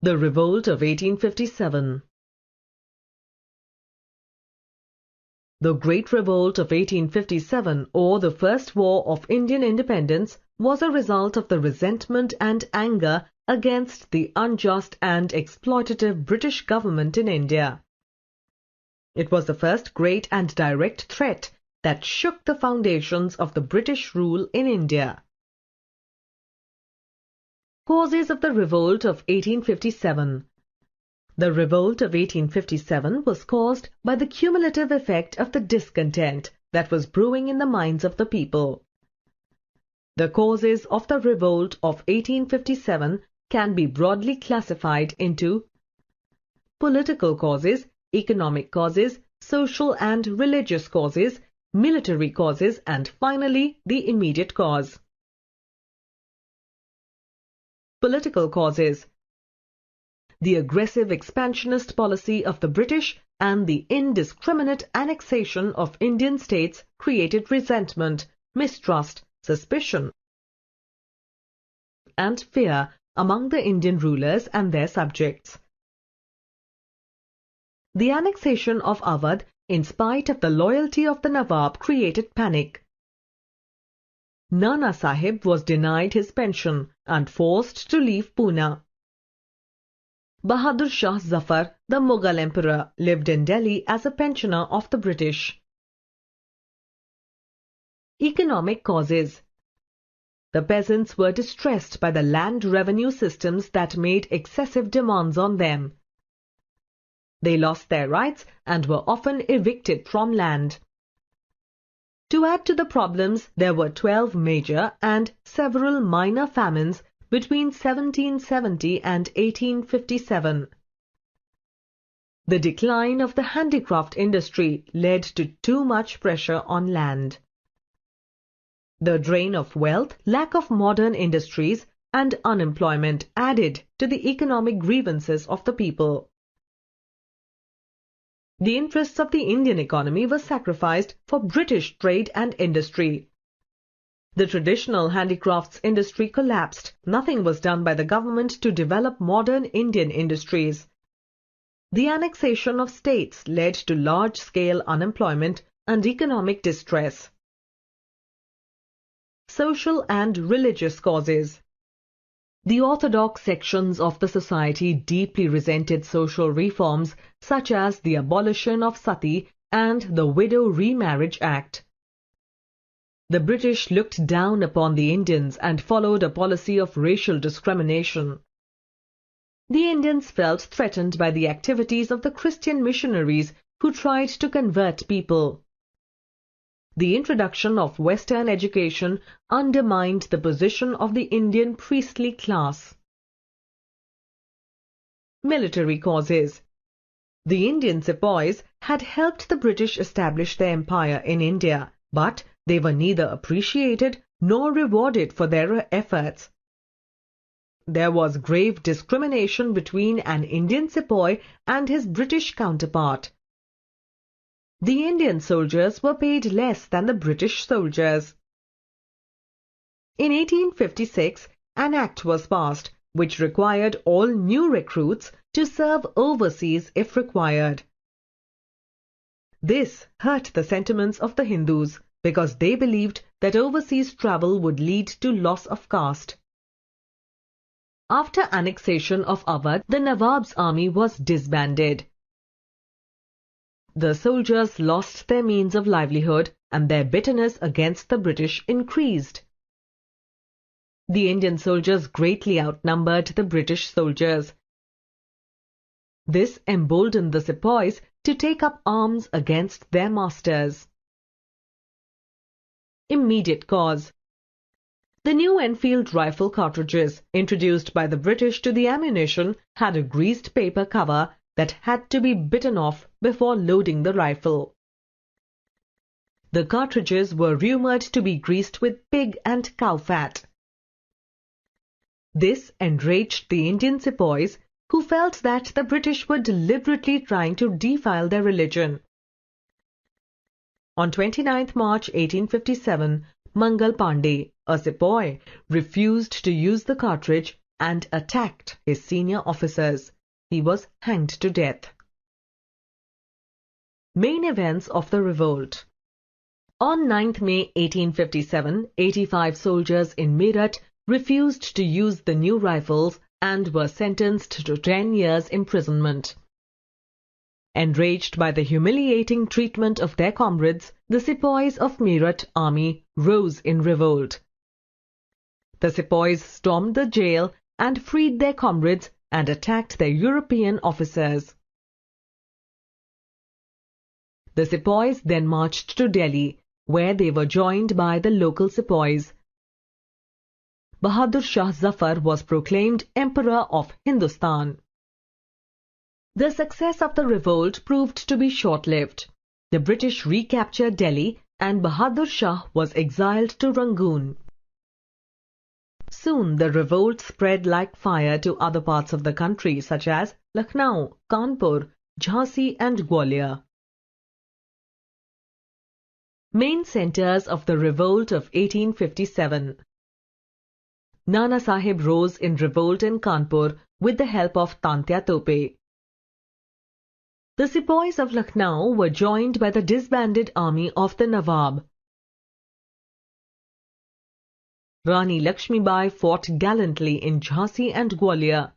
The Revolt of 1857. The Great Revolt of 1857, or the First War of Indian Independence, was a result of the resentment and anger against the unjust and exploitative British government in India. It was the first great and direct threat that shook the foundations of the British rule in India. Causes of the Revolt of 1857. The Revolt of 1857 was caused by the cumulative effect of the discontent that was brewing in the minds of the people. The causes of the Revolt of 1857 can be broadly classified into political causes, economic causes, social and religious causes, military causes, and finally the immediate cause. Political causes. The aggressive expansionist policy of the British and the indiscriminate annexation of Indian states created resentment, mistrust, suspicion, and fear among the Indian rulers and their subjects. The annexation of Awadh, in spite of the loyalty of the Nawab, created panic. Nana Sahib was denied his pension and forced to leave Pune. Bahadur Shah Zafar, the Mughal emperor, lived in Delhi as a pensioner of the British. Economic causes. The peasants were distressed by the land revenue systems that made excessive demands on them. They lost their rights and were often evicted from land. To add to the problems, there were 12 major and several minor famines between 1770 and 1857. The decline of the handicraft industry led to too much pressure on land. The drain of wealth, lack of modern industries, and unemployment added to the economic grievances of the people. The interests of the Indian economy were sacrificed for British trade and industry. The traditional handicrafts industry collapsed. Nothing was done by the government to develop modern Indian industries. The annexation of states led to large-scale unemployment and economic distress. Social and religious causes. The orthodox sections of the society deeply resented social reforms such as the abolition of sati and the Widow Remarriage Act. The British looked down upon the Indians and followed a policy of racial discrimination. The Indians felt threatened by the activities of the Christian missionaries who tried to convert people. The introduction of Western education undermined the position of the Indian priestly class. Military causes. The Indian sepoys had helped the British establish their empire in India, but they were neither appreciated nor rewarded for their efforts. There was grave discrimination between an Indian sepoy and his British counterpart. The Indian soldiers were paid less than the British soldiers. In 1856, an act was passed which required all new recruits to serve overseas if required. This hurt the sentiments of the Hindus because they believed that overseas travel would lead to loss of caste. After annexation of Awadh, the Nawab's army was disbanded. The soldiers lost their means of livelihood and their bitterness against the British increased. The Indian soldiers greatly outnumbered the British soldiers. This emboldened the sepoys to take up arms against their masters. Immediate cause. The new Enfield rifle cartridges introduced by the British to the ammunition had a greased paper cover that had to be bitten off before loading the rifle. The cartridges were rumored to be greased with pig and cow fat. This enraged the Indian sepoys, who felt that the British were deliberately trying to defile their religion. On 29th March 1857, Mangal Pandey, a sepoy, refused to use the cartridge and attacked his senior officers. He was hanged to death. Main events of the revolt. On 9th May 1857, 85 soldiers in Meerut refused to use the new rifles and were sentenced to 10 years imprisonment. Enraged by the humiliating treatment of their comrades, the sepoys of Meerut army rose in revolt. The sepoys stormed the jail and freed their comrades and attacked their European officers. The sepoys then marched to Delhi, where they were joined by the local sepoys. Bahadur Shah Zafar was proclaimed Emperor of Hindustan. The success of the revolt proved to be short-lived. The British recaptured Delhi and Bahadur Shah was exiled to Rangoon. Soon the revolt spread like fire to other parts of the country such as Lucknow, Kanpur, Jhansi and Gwalior. Main centres of the revolt of 1857. Nana Sahib rose in revolt in Kanpur with the help of Tantya Tope. The sepoys of Lucknow were joined by the disbanded army of the Nawab. Rani Lakshmibai fought gallantly in Jhansi and Gwalior.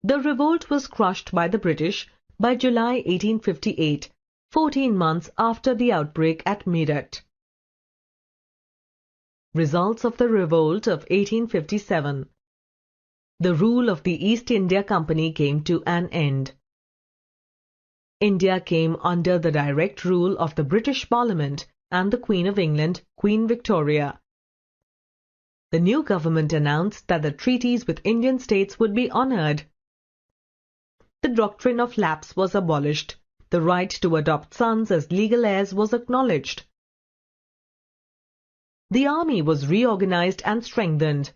The revolt was crushed by the British by July 1858, 14 months after the outbreak at Meerut. Results of the revolt of 1857. The rule of the East India Company came to an end. India came under the direct rule of the British Parliament and the Queen of England, Queen Victoria. The new government announced that the treaties with Indian states would be honoured. The doctrine of lapse was abolished. The right to adopt sons as legal heirs was acknowledged. The army was reorganized and strengthened.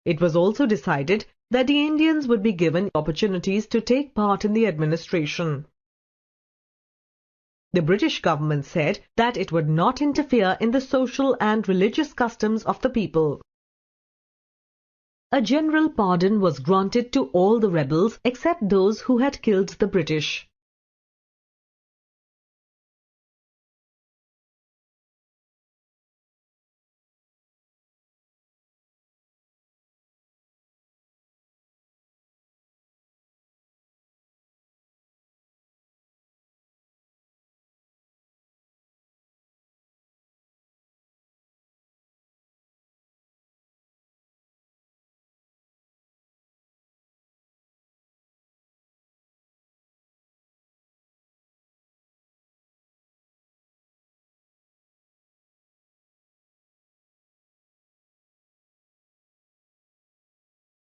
It was also decided that the Indians would be given opportunities to take part in the administration. The British government said that it would not interfere in the social and religious customs of the people. A general pardon was granted to all the rebels except those who had killed the British.